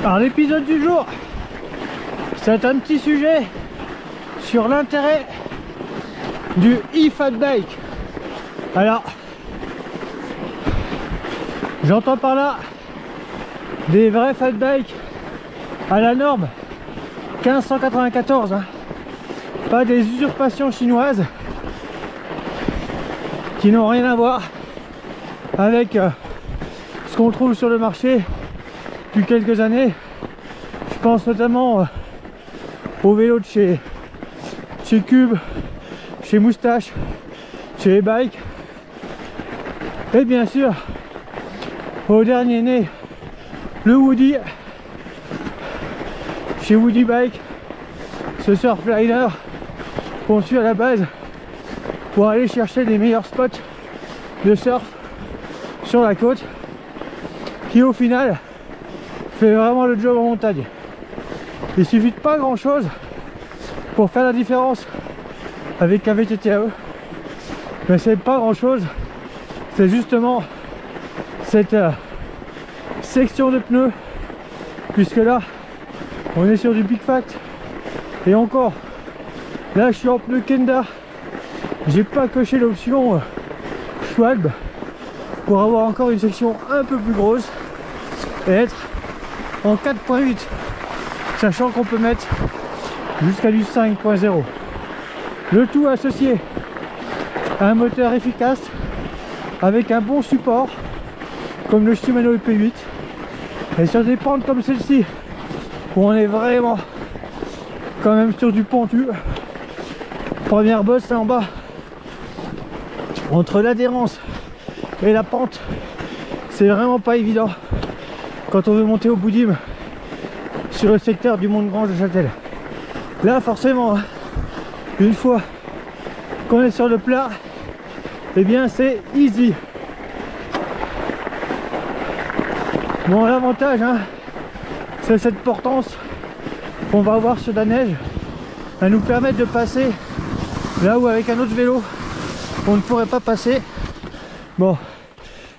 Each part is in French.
Alors l'épisode du jour, c'est un petit sujet sur l'intérêt du e-fat bike. Alors, j'entends par là des vrais fat bikes à la norme 1594, hein. Pas des usurpations chinoises qui n'ont rien à voir avec ce qu'on trouve sur le marché depuis quelques années. Je pense notamment au vélo de chez Cube, chez Moustache, chez E-Bike, et bien sûr au dernier né, le Woody, chez Woody Bike, ce surfliner conçu à la base pour aller chercher les meilleurs spots de surf sur la côte, qui au final fait vraiment le job en montagne. Il suffit de pas grand chose pour faire la différence avec un VTT-AE, mais c'est pas grand chose, c'est justement cette section de pneus, puisque là on est sur du Big Fat, et encore là je suis en pneu Kenda. J'ai pas coché l'option Schwalbe pour avoir encore une section un peu plus grosse et être en 4.8, sachant qu'on peut mettre jusqu'à du 5.0. Le tout associé à un moteur efficace avec un bon support comme le Shimano EP8, et sur des pentes comme celle-ci où on est vraiment quand même sur du pentu. Première bosse là en bas, entre l'adhérence et la pente, c'est vraiment pas évident quand on veut monter au Boudim sur le secteur du Mont-de-Grange de Châtel. Là forcément, une fois qu'on est sur le plat, eh bien c'est easy. Bon, l'avantage, hein, c'est cette portance qu'on va avoir sur la neige, à nous permettre de passer là où avec un autre vélo on ne pourrait pas passer. Bon,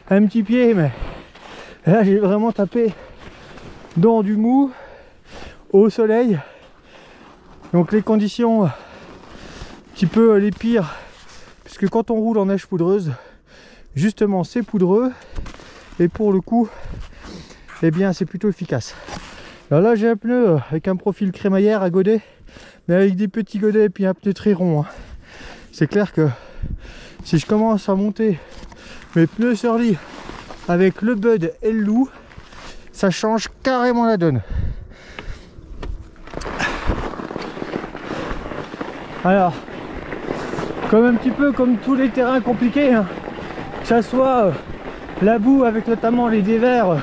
un petit pied, mais là j'ai vraiment tapé dans du mou au soleil, donc les conditions un petit peu les pires, puisque quand on roule en neige poudreuse, justement c'est poudreux, et pour le coup eh bien c'est plutôt efficace. Alors là j'ai un pneu avec un profil crémaillère à godet, mais avec des petits godets et puis un pneu très rond, hein. C'est clair que si je commence à monter mes pneus Surly avec le Bud et le Loup, ça change carrément la donne. Alors, comme un petit peu comme tous les terrains compliqués, hein, que ça soit la boue avec notamment les dévers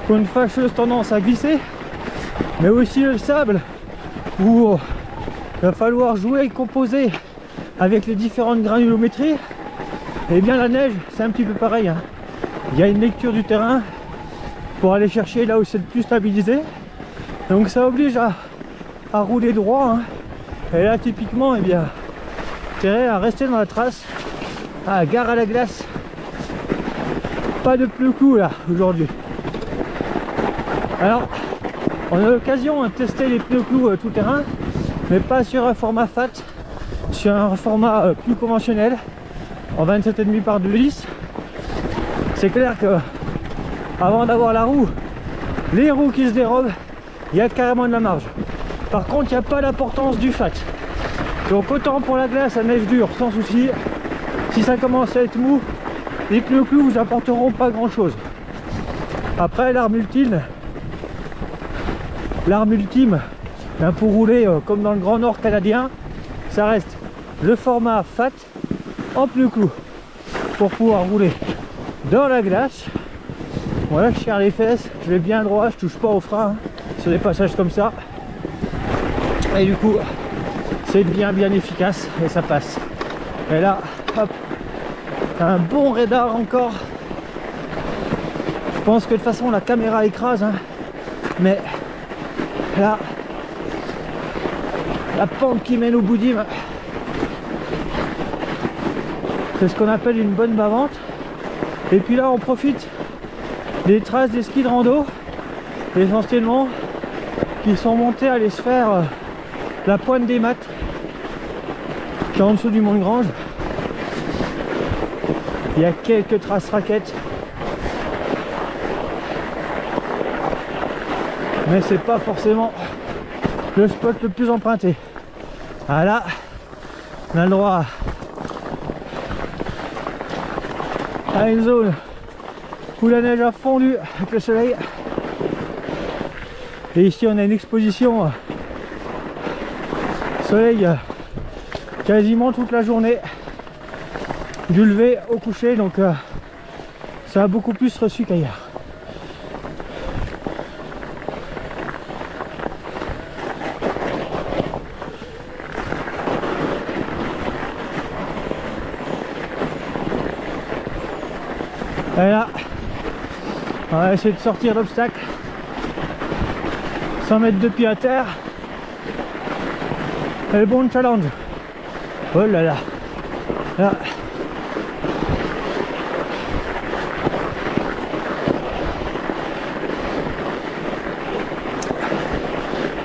qui ont une fâcheuse tendance à glisser, mais aussi le sable où il va falloir jouer et composer avec les différentes granulométries. Et bien la neige c'est un petit peu pareil, hein. Il y a une lecture du terrain pour aller chercher là où c'est le plus stabilisé, donc ça oblige à rouler droit, hein. Et là typiquement, eh bien intérêt à rester dans la trace, à gare à la glace. Pas de pneus clous là aujourd'hui. Alors on a l'occasion de tester les pneus clous tout terrain, mais pas sur un format fat, sur un format plus conventionnel en 27,5 par 2,10. C'est clair que avant d'avoir la roue, les roues qui se dérobent, il y a carrément de la marge. Par contre il n'y a pas l'importance du fat, donc autant pour la glace à neige dure sans souci. Si ça commence à être mou, les pneus clous vous apporteront pas grand chose. Après l'arme ultime ben, pour rouler comme dans le Grand Nord canadien, ça reste le format fat en pneus clous pour pouvoir rouler dans la glace. Voilà, je serre les fesses, je vais bien droit, je touche pas au frein, hein, sur des passages comme ça, et du coup c'est bien efficace et ça passe. Et là hop, un bon radar encore. Je pense que de toute façon la caméra écrase, hein, mais là la pente qui mène au Boudim, c'est ce qu'on appelle une bonne bavante. Et puis là on profite des traces des skis de rando essentiellement, qui sont montés à aller se faire la pointe des Mattes, qui est en dessous du Mont de Grange. Il y a quelques traces raquettes, mais c'est pas forcément le spot le plus emprunté. Ah là, on a le droit à une zone où la neige a fondu avec le soleil. Et ici on a une exposition soleil quasiment toute la journée, du lever au coucher, donc ça a beaucoup plus reçu qu'ailleurs. Et là, on va essayer de sortir l'obstacle sans mettre de pied à terre. Et le bon challenge. Oh là là. Là.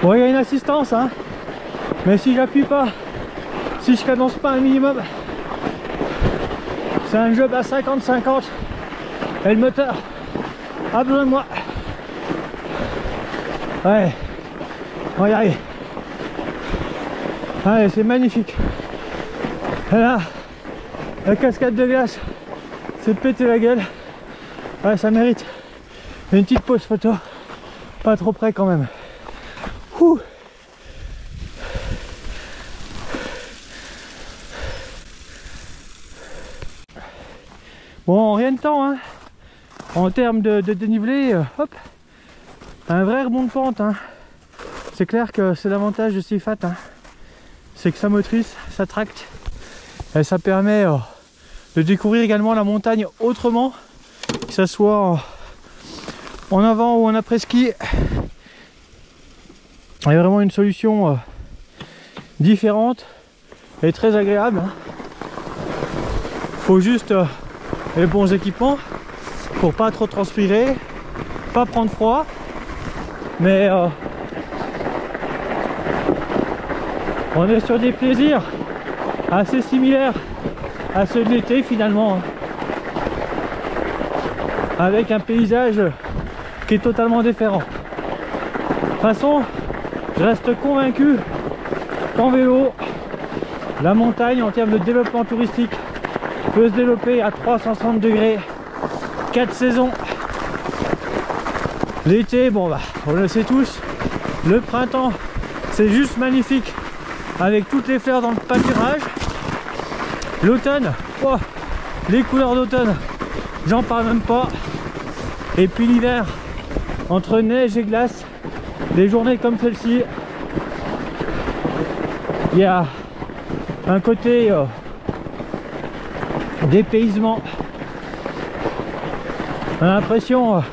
Bon, il y a une assistance, hein. Mais si j'appuie pas, si je cadence pas un minimum, c'est un job à 50-50. Et le moteur a besoin de moi. Ouais, on va y arriver. Allez, c'est magnifique. Et là, la cascade de glace, c'est péter la gueule. Ouais, ça mérite une petite pause photo. Pas trop près quand même. Ouh. Bon, rien de temps, hein. En termes de dénivelé, hop, un vrai rebond de pente, hein. C'est clair que c'est l'avantage de Sifat, hein. C'est que ça motrice, ça tracte, et ça permet de découvrir également la montagne autrement, que ce soit en avant ou en après-ski. Il y a vraiment une solution différente et très agréable, hein. Faut juste les bons équipements pour pas trop transpirer, pas prendre froid, mais on est sur des plaisirs assez similaires à ceux de l'été finalement, hein. Avec un paysage qui est totalement différent. De toute façon, je reste convaincu qu'en vélo, la montagne en termes de développement touristique peut se développer à 360 degrés, 4 saisons. L'été, bon bah, on le sait tous, le printemps, c'est juste magnifique avec toutes les fleurs dans le pâturage. L'automne, oh, les couleurs d'automne, j'en parle même pas. Et puis l'hiver, entre neige et glace, des journées comme celle-ci, il y a un côté dépaysement. On a l'impression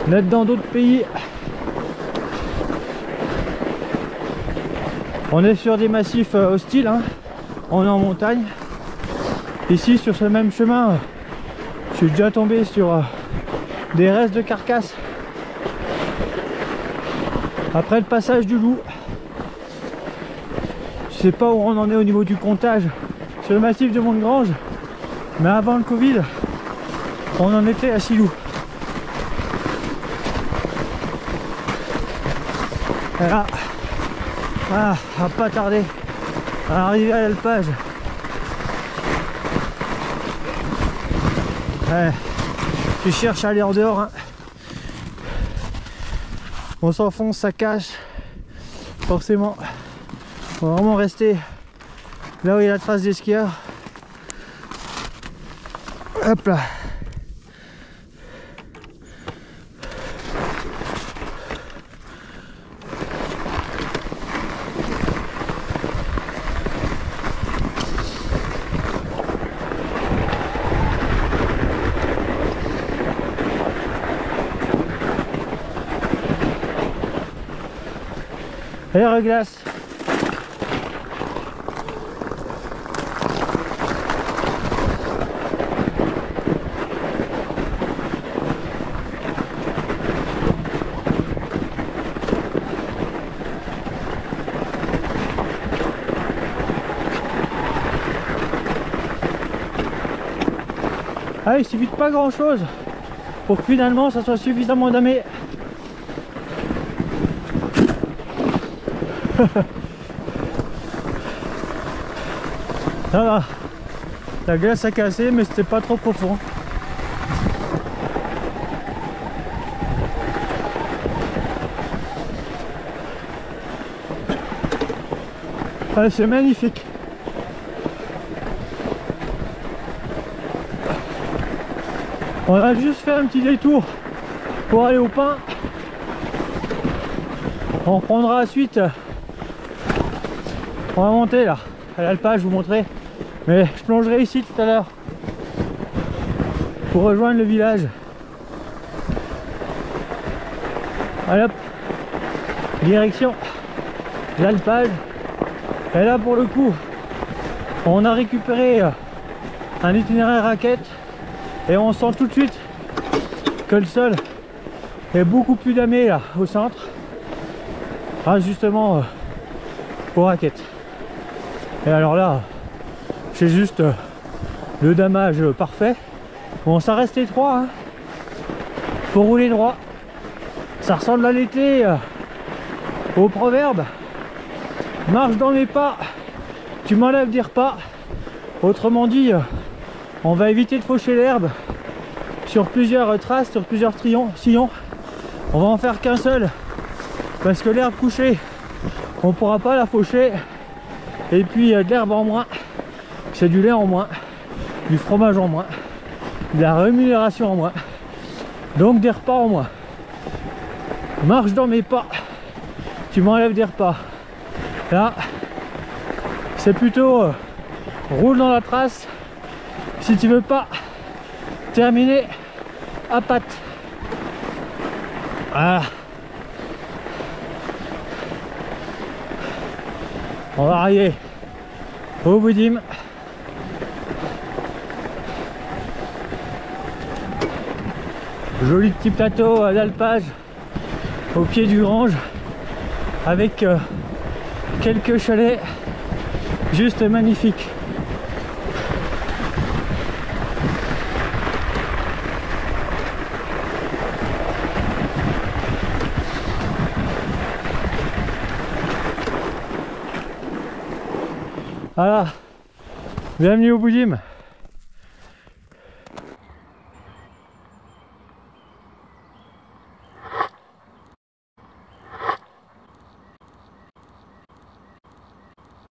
d'être dans d'autres pays. On est sur des massifs hostiles, hein. On est en montagne. Ici sur ce même chemin, je suis déjà tombé sur des restes de carcasses après le passage du loup. Je sais pas où on en est au niveau du comptage sur le massif de Mont de Grange, mais avant le Covid, on en était à 6 loups. Et là, ah, à pas tarder à arriver à l'alpage. Ouais, tu cherches à aller en dehors, hein. On s'enfonce, ça cache. Forcément, on va vraiment rester là où il y a la trace des skieurs. Hop là. Et reglace. Ah, il suffit de pas grand chose pour que finalement ça soit suffisamment damé. Ça va, la glace a cassé mais c'était pas trop profond. Ah, c'est magnifique. On va juste faire un petit détour pour aller au Pin. On reprendra la suite. On va monter là, à l'alpage, je vous montrerai. Mais je plongerai ici tout à l'heure pour rejoindre le village. Allez hop, direction l'alpage. Et là pour le coup, on a récupéré un itinéraire raquette et on sent tout de suite que le sol est beaucoup plus damé là au centre. Ah, justement aux raquettes. Et alors là, c'est juste le damage parfait. Bon, ça reste étroit, hein. Faut rouler droit. Ça ressemble à l'été au proverbe: marche dans mes pas, tu m'enlèves des repas. Autrement dit, on va éviter de faucher l'herbe sur plusieurs traces, sur plusieurs sillons. On va en faire qu'un seul parce que l'herbe couchée, on pourra pas la faucher. Et puis de l'herbe en moins, c'est du lait en moins, du fromage en moins, de la rémunération en moins, donc des repas en moins. Marche dans mes pas, tu m'enlèves des repas. Là, c'est plutôt roule dans la trace si tu veux pas terminer à pattes. Voilà. On va arriver au Boudim. Joli petit plateau d'alpage au pied du Grange avec quelques chalets juste magnifiques. Voilà, bienvenue au Boudim.